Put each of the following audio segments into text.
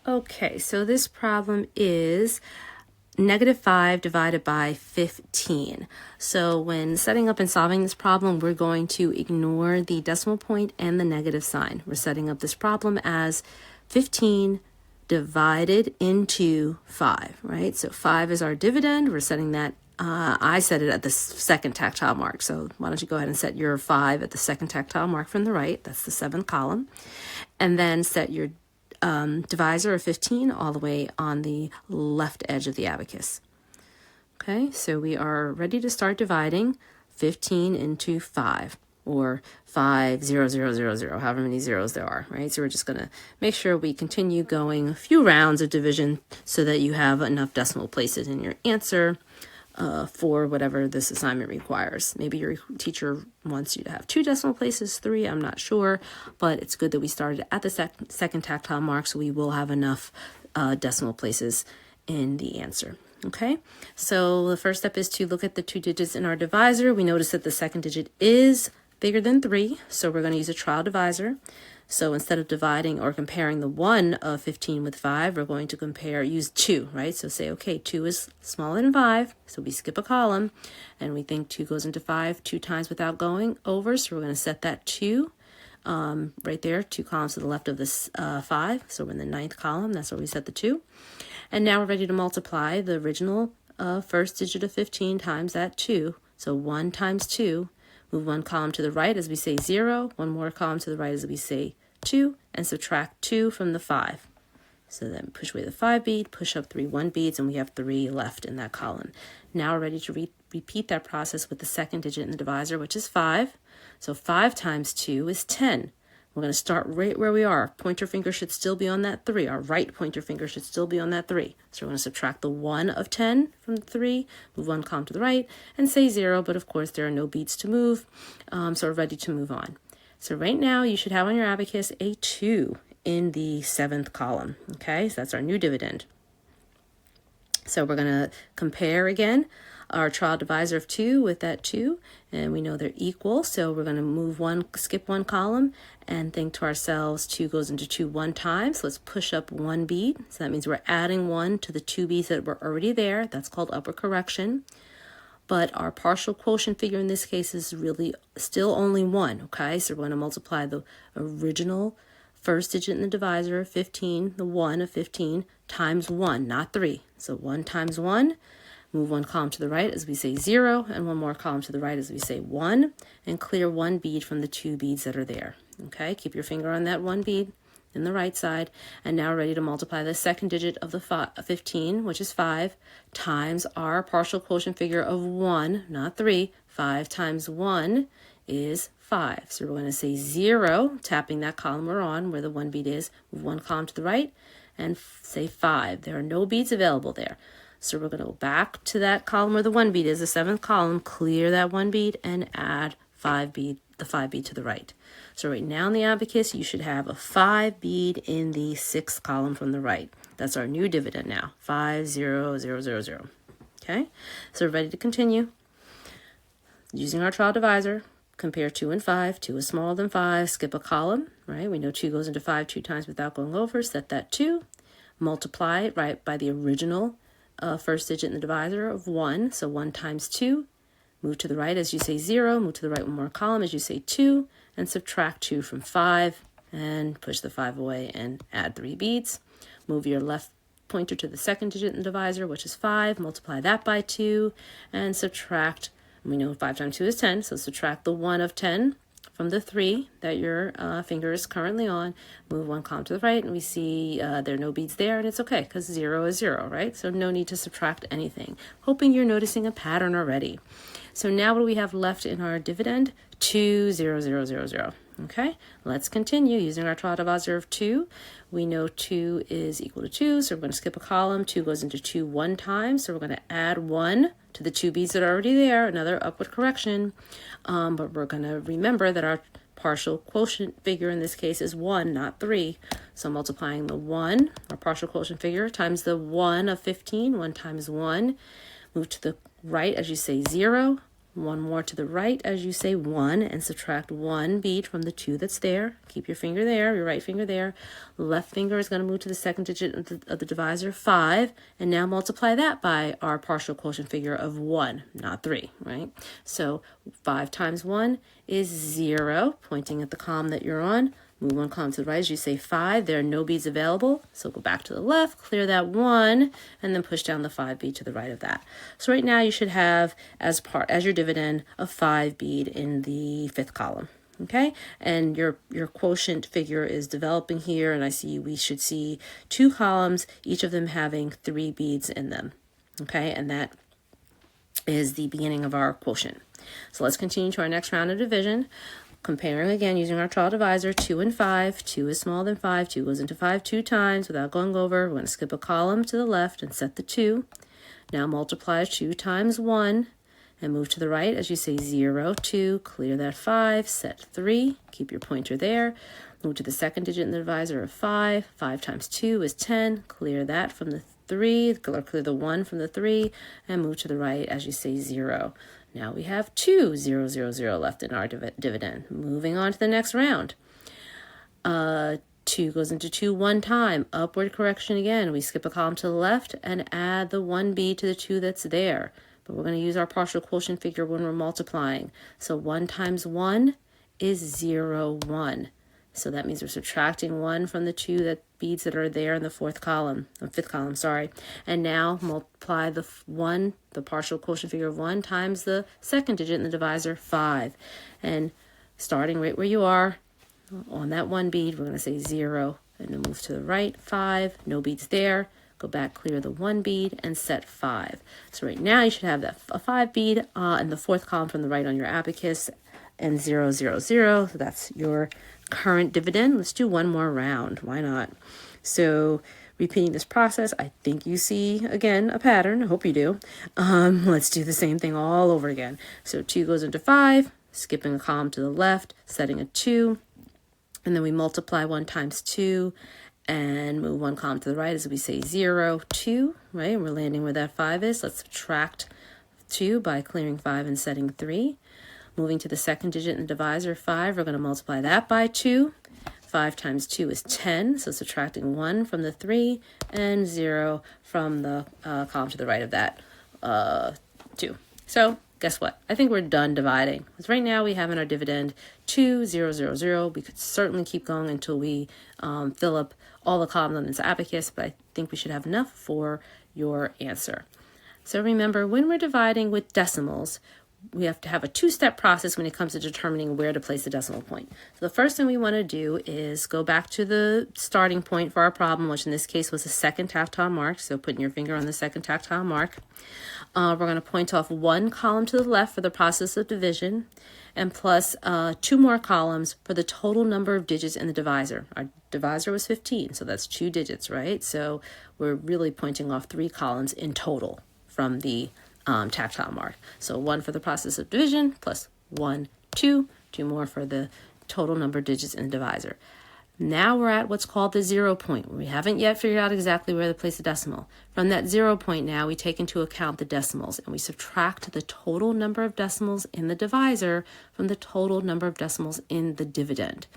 Okay, so this problem is -5 divided by 15. So when setting up and solving this problem, we're going to ignore the decimal point and the negative sign. We're setting up this problem as 15 divided into 5, right? So 5 is our dividend. We're setting that, I set it at the second tactile mark. So why don't you go ahead and set your 5 at the second tactile mark from the right. That's the 7th column. And then set your divisor of 15 all the way on the left edge of the abacus. Okay, so we are ready to start dividing 15 into 5, or 5, 0, 0, 0, 0, however many zeros there are, right? So we're just going to make sure we continue going a few rounds of division so that you have enough decimal places in your answer for whatever this assignment requires. Maybe your teacher wants you to have 2 decimal places, 3, I'm not sure, but it's good that we started at the second tactile mark, so we will have enough decimal places in the answer. Okay, so the first step is to look at the 2 digits in our divisor. We notice that the second digit is bigger than 3, so we're going to use a trial divisor. So instead of dividing or comparing the 1 of 15 with 5, we're going to use 2, right? So say, okay, 2 is smaller than 5, so we skip a column, and we think 2 goes into 5 2 times without going over, so we're going to set that 2 right there, 2 columns to the left of this 5, so we're in the 9th column, that's where we set the 2. And now we're ready to multiply the original first digit of 15 times that 2, so 1 times 2. Move 1 column to the right as we say 0, 1 more column to the right as we say 2, and subtract 2 from the 5. So then push away the 5 bead, push up 3 1 beads, and we have 3 left in that column. Now we're ready to repeat that process with the second digit in the divisor, which is 5. So 5 times 2 is 10. We're going to start right where we are. Pointer finger should still be on that 3. Our right pointer finger should still be on that 3. So we're going to subtract the 1 of 10 from the 3, move 1 column to the right, and say 0, but of course there are no beads to move, so we're ready to move on. So right now you should have on your abacus a 2 in the 7th column. Okay, so that's our new dividend. So we're going to compare again our trial divisor of 2 with that 2, and we know they're equal, so we're going to skip 1 column and think to ourselves 2 goes into 2 1 time, so let's push up 1 bead. So that means we're adding 1 to the 2 beads that were already there. That's called upward correction. But our partial quotient figure in this case is really still only 1, okay? So we're going to multiply the original first digit in the divisor, 15, the 1 of 15, times 1, not 3. So 1 times 1, move 1 column to the right as we say 0, and 1 more column to the right as we say 1, and clear 1 bead from the 2 beads that are there. Okay, keep your finger on that 1 bead in the right side, and now we're ready to multiply the second digit of the 15, which is 5, times our partial quotient figure of 1, not 3. 5 times 1 is 5. So we're going to say 0, tapping that column we're on where the 1 bead is, move 1 column to the right, and say 5. There are no beads available there. So we're going to go back to that column where the 1 bead is, the 7th column, clear that 1 bead, and add the 5 bead to the right. So right now in the abacus, you should have a 5 bead in the 6th column from the right. That's our new dividend now, 5 0 0 0 0. Okay, so we're ready to continue. Using our trial divisor, compare 2 and 5. 2 is smaller than 5, skip a column, right? We know 2 goes into 5 2 times without going over, set that 2. Multiply it right by the original first digit in the divisor of 1, so 1 times 2. Move to the right as you say 0, move to the right 1 more column as you say 2, and subtract 2 from 5, and push the 5 away and add 3 beads. Move your left pointer to the second digit in the divisor, which is 5, multiply that by 2, and subtract, we know 5 times 2 is 10, so subtract the 1 of 10 from the 3 that your finger is currently on, move 1 column to the right, and we see there are no beads there, and it's okay because 0 is 0, right? So no need to subtract anything. Hoping you're noticing a pattern already. So now what do we have left in our dividend? 2 0 0 0 0. Okay, let's continue using our trial divisor of 2. We know 2 is equal to 2, so we're going to skip a column. 2 goes into 2 1 time, so we're going to add 1 to the 2 beads that are already there, another upward correction. But we're going to remember that our partial quotient figure in this case is 1, not 3. So multiplying the 1, our partial quotient figure, times the 1 of 15, 1 times 1. Move to the right as you say 0, one more to the right as you say 1 and subtract 1 bead from the 2 that's there. Keep your finger there, your right finger there. Left finger is going to move to the second digit of the divisor, 5, and now multiply that by our partial quotient figure of 1, not 3, right? So 5 times 1 is 0, pointing at the column that you're on. Move one column to the right as you say 5. There are no beads available, so go back to the left, clear that 1, and then push down the 5 bead to the right of that. So right now you should have as your dividend a 5 bead in the 5th column. Okay, and your quotient figure is developing here, and I see we should see 2 columns, each of them having 3 beads in them. Okay, and that is the beginning of our quotient. So let's continue to our next round of division. Comparing again using our trial divisor, 2 and 5. 2 is smaller than 5. 2 goes into 5 2 times without going over. We're going to skip a column to the left and set the 2. Now multiply 2 times 1 and move to the right as you say 0, 2. Clear that 5, set 3. Keep your pointer there. Move to the second digit in the divisor of 5. 5 times 2 is 10. Clear that from the 3, or clear the 1 from the 3, and move to the right as you say 0. Now we have 2, 0, 0, 0 left in our dividend. Moving on to the next round. 2 goes into 2 one time. Upward correction again. We skip a column to the left and add the 1 bead to the 2 that's there. But we're going to use our partial quotient figure when we're multiplying. So 1 times 1 is 0, 1. So that means we're subtracting 1 from the 2 beads that are there in the 5th column, and now multiply the partial quotient figure of 1 times the second digit in the divisor, 5. And starting right where you are, on that 1 bead, we're going to say 0, and then move to the right, 5, no beads there. Go back, clear the 1 bead, and set 5. So right now you should have a 5 bead in the 4th column from the right on your abacus, and 0, 0, 0. So that's your current dividend. Let's do one more round. Why not? So repeating this process, I think you see again a pattern. I hope you do. Let's do the same thing all over again. So 2 goes into 5, skipping a column to the left, setting a 2, and then we multiply 1 times 2 and move 1 column to the right as we say 0, 2, right? And we're landing where that 5 is. Let's subtract 2 by clearing 5 and setting 3. Moving to the second digit in the divisor, 5, we're going to multiply that by 2. 5 times 2 is 10, so subtracting 1 from the 3 and 0 from the column to the right of that 2. So guess what? I think we're done dividing. Because right now we have in our dividend 2, 0, 0, 0. We could certainly keep going until we fill up all the columns on this abacus, but I think we should have enough for your answer. So remember, when we're dividing with decimals, we have to have a 2-step process when it comes to determining where to place the decimal point. So the first thing we want to do is go back to the starting point for our problem, which in this case was the second tactile mark. So putting your finger on the second tactile mark. We're going to point off 1 column to the left for the process of division, and plus 2 more columns for the total number of digits in the divisor. Our divisor was 15, so that's 2 digits, right? So we're really pointing off 3 columns in total from the tactile mark. So 1 for the process of division, plus 1, 2 more for the total number of digits in the divisor. Now we're at what's called the 0 point. We haven't yet figured out exactly where to place the decimal. From that 0 point now, we take into account the decimals, and we subtract the total number of decimals in the divisor from the total number of decimals in the dividend.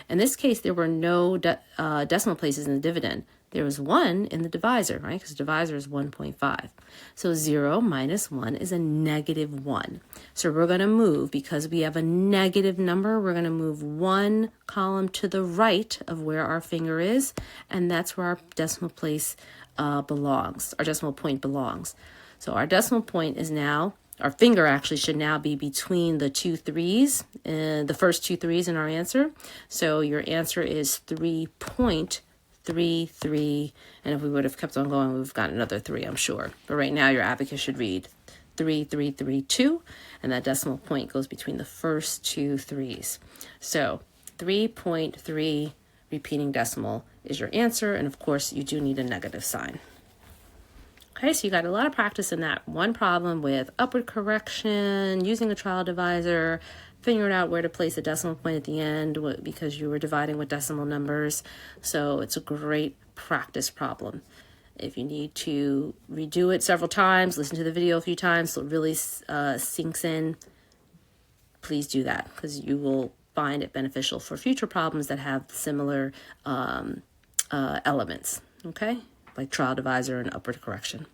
In this case, there were no decimal places in the dividend. There was 1 in the divisor, right? Because the divisor is 1.5. So 0 minus 1 is a negative 1. So we're going to move, because we have a negative number, we're going to move 1 column to the right of where our finger is, and that's where our decimal place belongs. Our decimal point belongs. So our decimal point is now, our finger actually should now be between the 2 3s, the first 2 3s in our answer. So your answer is 3.33, and if we would have kept on going, we've got another 3, I'm sure. But right now your abacus should read 3332, and that decimal point goes between the first 2 3s. So 3.3 repeating decimal is your answer, and of course you do need a negative sign. Okay, so you got a lot of practice in that one problem with upward correction, using a trial divisor, figuring out where to place a decimal point at the end because you were dividing with decimal numbers. So it's a great practice problem. If you need to redo it several times, listen to the video a few times so it really sinks in, please do that, because you will find it beneficial for future problems that have similar elements, okay? Like trial divisor and upward correction.